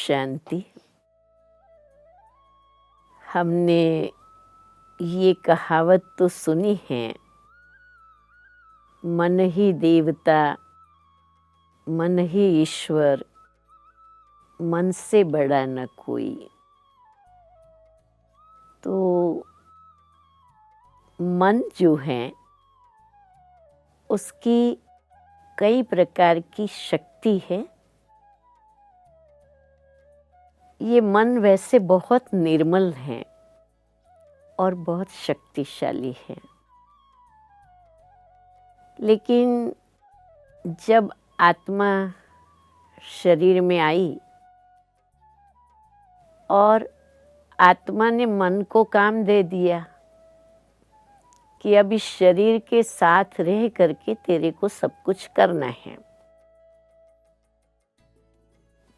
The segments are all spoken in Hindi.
शांति। हमने ये कहावत तो सुनी है, मन ही देवता, मन ही ईश्वर, मन से बड़ा न कोई। तो मन जो है उसकी कई प्रकार की शक्ति है। ये मन वैसे बहुत निर्मल है और बहुत शक्तिशाली है, लेकिन जब आत्मा शरीर में आई और आत्मा ने मन को काम दे दिया कि अब इस शरीर के साथ रह करके तेरे को सब कुछ करना है,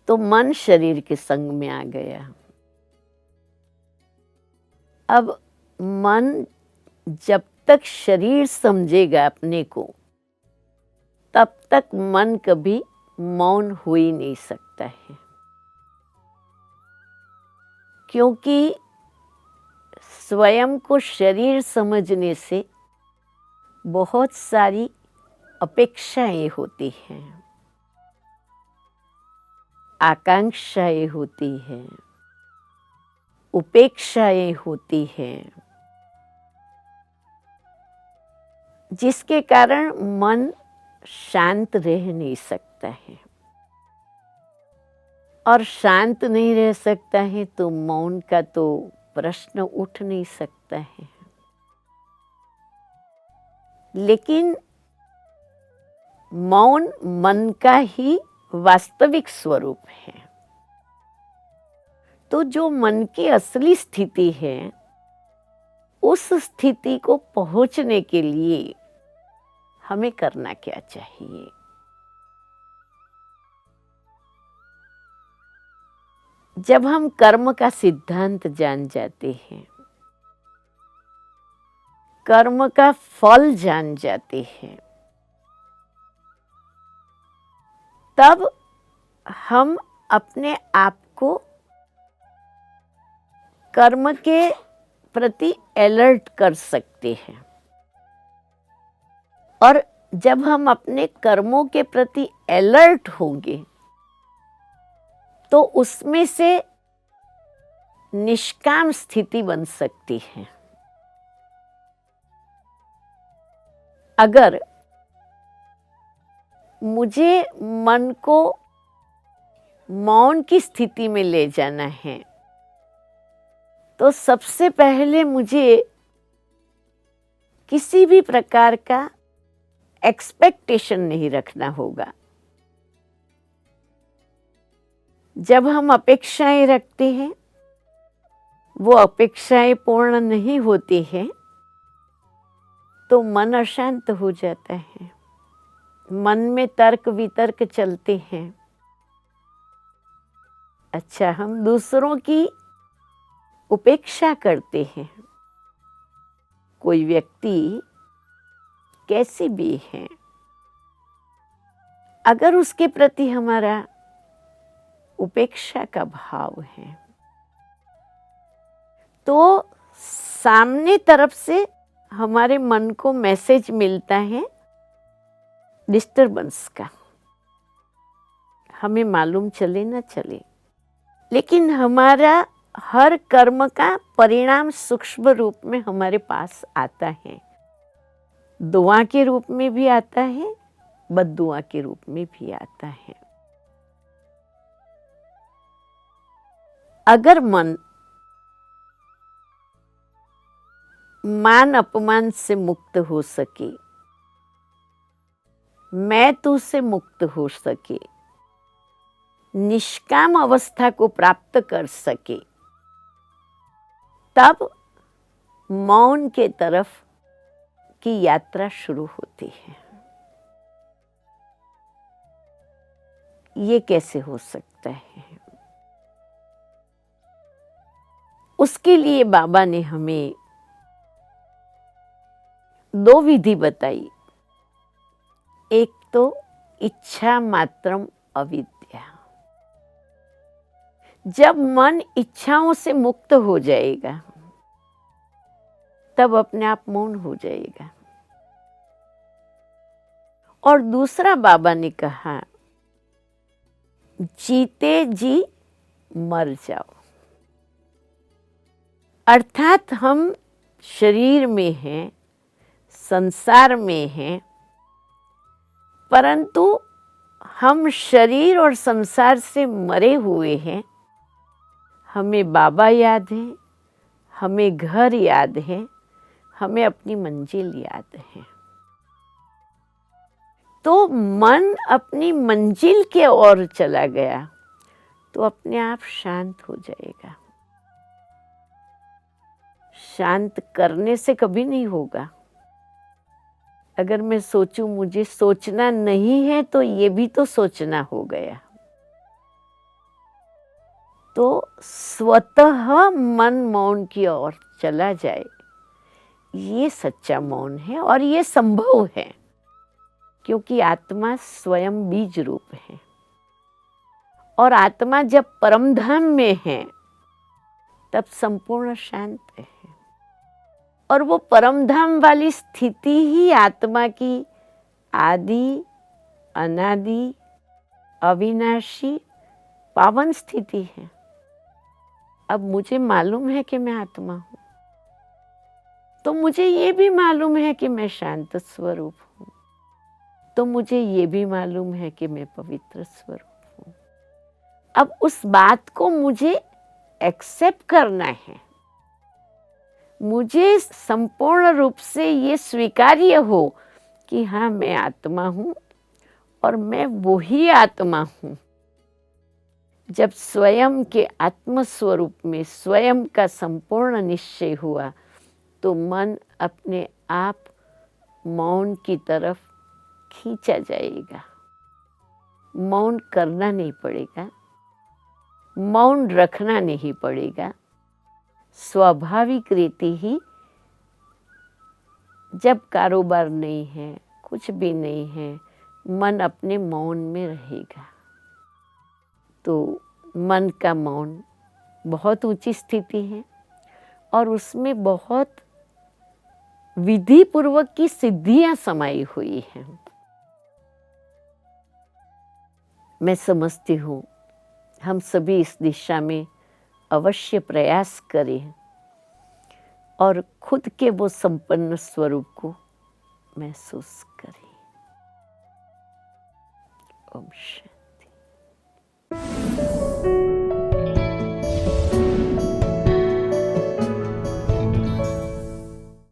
तो मन शरीर के संग में आ गया। अब मन जब तक शरीर समझेगा अपने को, तब तक मन कभी मौन हो ही नहीं सकता है, क्योंकि स्वयं को शरीर समझने से बहुत सारी अपेक्षाएं होती हैं, आकांक्षाएं होती हैं, उपेक्षाएं होती हैं, जिसके कारण मन शांत रह नहीं सकता है। और शांत नहीं रह सकता है तो मौन का तो प्रश्न उठ नहीं सकता है। लेकिन मौन मन का ही वास्तविक स्वरूप है। तो जो मन की असली स्थिति है, उस स्थिति को पहुंचने के लिए हमें करना क्या चाहिए? जब हम कर्म का सिद्धांत जान जाते हैं, कर्म का फल जान जाते हैं, तब हम अपने आप को कर्म के प्रति अलर्ट कर सकते हैं। और जब हम अपने कर्मों के प्रति अलर्ट होंगे, तो उसमें से निष्काम स्थिति बन सकती है। अगर मुझे मन को मौन की स्थिति में ले जाना है, तो सबसे पहले मुझे किसी भी प्रकार का एक्सपेक्टेशन नहीं रखना होगा। जब हम अपेक्षाएं रखते हैं, वो अपेक्षाएं पूर्ण नहीं होती हैं, तो मन अशांत हो जाता है। मन में तर्क वितर्क चलते हैं। अच्छा, हम दूसरों की उपेक्षा करते हैं। कोई व्यक्ति कैसी भी है, अगर उसके प्रति हमारा उपेक्षा का भाव है, तो सामने तरफ से हमारे मन को मैसेज मिलता है डिस्टरबेंस का। हमें मालूम चले ना चले, लेकिन हमारा हर कर्म का परिणाम सूक्ष्म रूप में हमारे पास आता है। दुआ के रूप में भी आता है, बद्दुआ के रूप में भी आता है। अगर मन मान अपमान से मुक्त हो सके, मैं तू से मुक्त हो सके, निष्काम अवस्था को प्राप्त कर सके, तब मौन के तरफ की यात्रा शुरू होती है। ये कैसे हो सकता है? उसके लिए बाबा ने हमें 2 विधि बताई। एक तो इच्छा मात्रम अविद्या, जब मन इच्छाओं से मुक्त हो जाएगा तब अपने आप मौन हो जाएगा। और दूसरा बाबा ने कहा, जीते जी मर जाओ। अर्थात हम शरीर में हैं, संसार में हैं, परंतु हम शरीर और संसार से मरे हुए हैं। हमें बाबा याद है, हमें घर याद है, हमें अपनी मंजिल याद है। तो मन अपनी मंजिल के ओर चला गया तो अपने आप शांत हो जाएगा। शांत करने से कभी नहीं होगा। अगर मैं सोचूं मुझे सोचना नहीं है तो ये भी तो सोचना हो गया। तो स्वतः मन मौन की ओर चला जाए, ये सच्चा मौन है और ये संभव है, क्योंकि आत्मा स्वयं बीज रूप है। और आत्मा जब परमधाम में है तब संपूर्ण शांत है। और वो परमधाम वाली स्थिति ही आत्मा की आदि, अनादि, अविनाशी, पावन स्थिति है। अब मुझे मालूम है कि मैं आत्मा हूं, तो मुझे ये भी मालूम है कि मैं शांत स्वरूप हूं, तो मुझे ये भी मालूम है कि मैं पवित्र स्वरूप हूं। अब उस बात को मुझे एक्सेप्ट करना है। मुझे संपूर्ण रूप से ये स्वीकार्य हो कि हाँ, मैं आत्मा हूं और मैं वही आत्मा हूं। जब स्वयं के आत्म स्वरूप में स्वयं का संपूर्ण निश्चय हुआ तो मन अपने आप मौन की तरफ खींचा जाएगा। मौन करना नहीं पड़ेगा, मौन रखना नहीं पड़ेगा। स्वाभाविक रीति ही जब कारोबार नहीं है, कुछ भी नहीं है, मन अपने मौन में रहेगा। तो मन का मौन बहुत ऊंची स्थिति है और उसमें बहुत विधि पूर्वक की सिद्धियां समाई हुई हैं। मैं समझती हूँ हम सभी इस दिशा में अवश्य प्रयास करें और खुद के वो संपन्न स्वरूप को महसूस करें। ओम शांति।